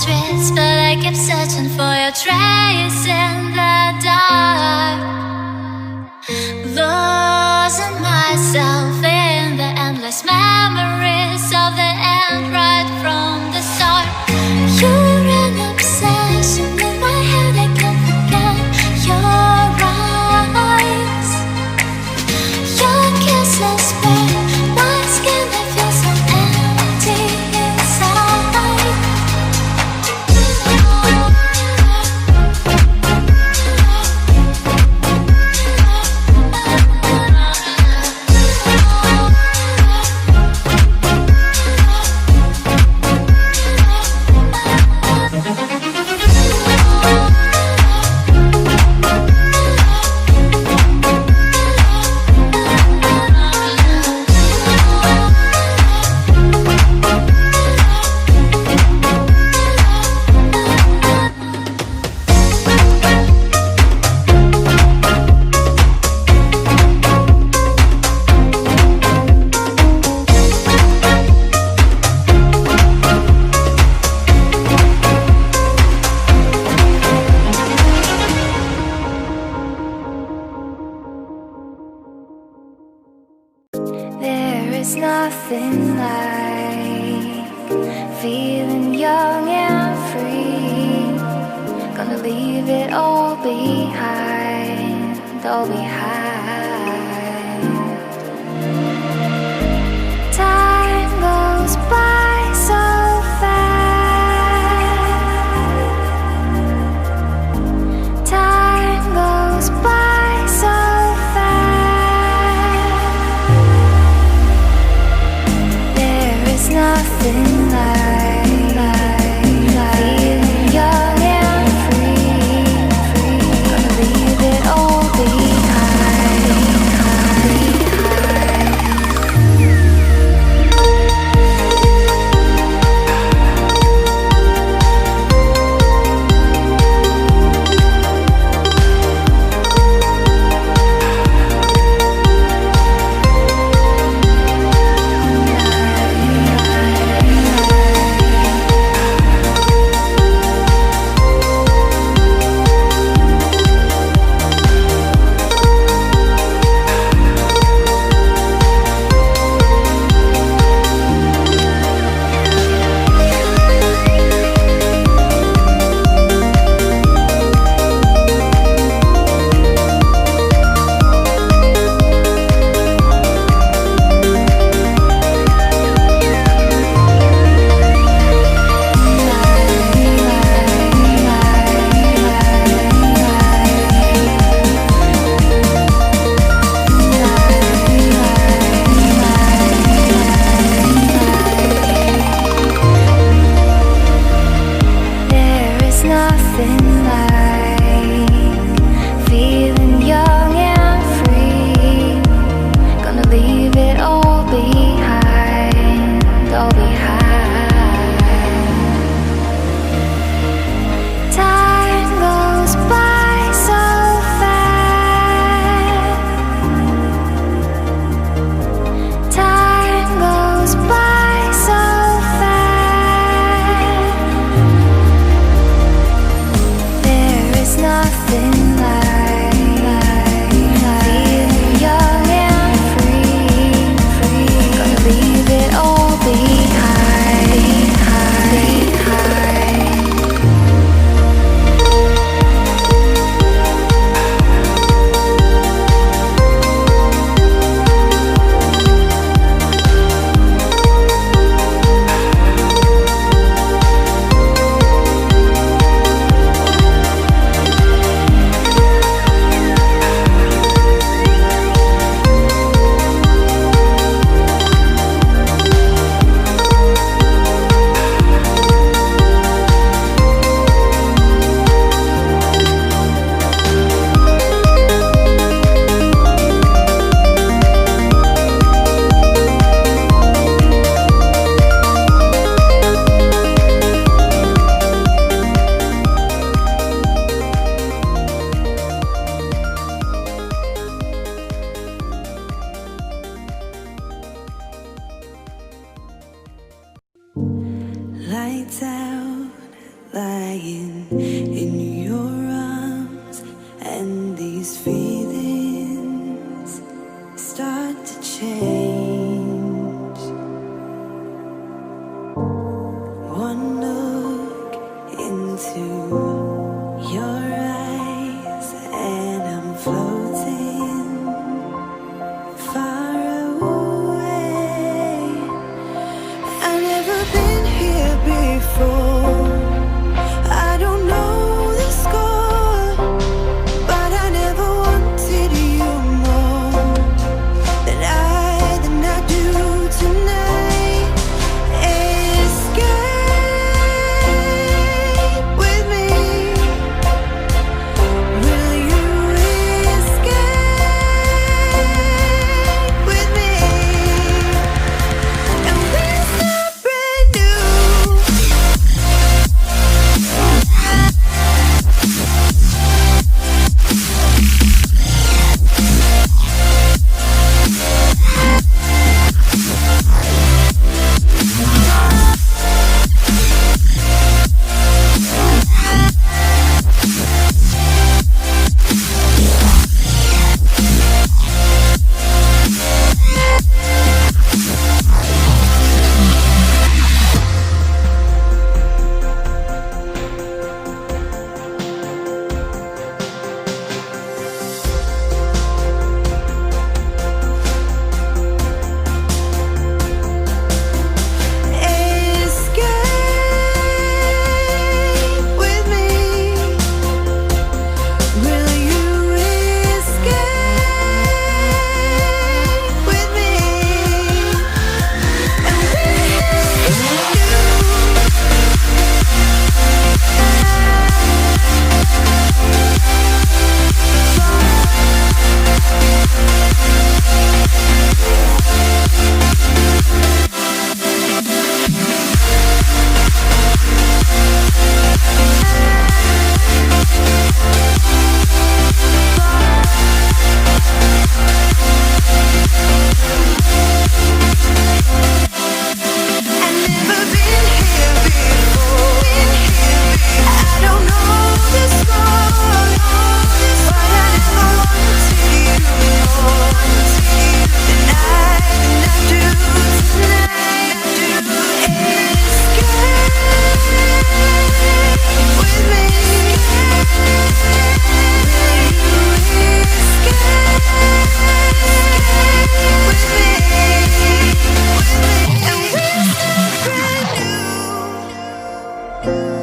streets, but I kept searching for your trace in the dark, losing myself in the endless memories of the end right from the start. You're an obsession in my head, I can't forget your eyes. Your kisses burn my skin, I feel so empty inside. There is nothing like feeling young and free. Gonna leave it all behind, all behind. Time goes by so fast. Time goes by so nothing like feeling young and free. Gonna leave it all behind. lying in your arms, and these feelings start to change. One look into your eyes, and I'm floating far away. I've never been here before. I don't know the score, but I never wanted you more than I do tonight. Escape with me. Will you escape with me? And we'll start brand new. Escape with me. Will you escape with me? And I've never been here before. I don't know the score, but I never wanted you more than I do tonight. Escape with me. Will you escape with me? And we'll start brand new.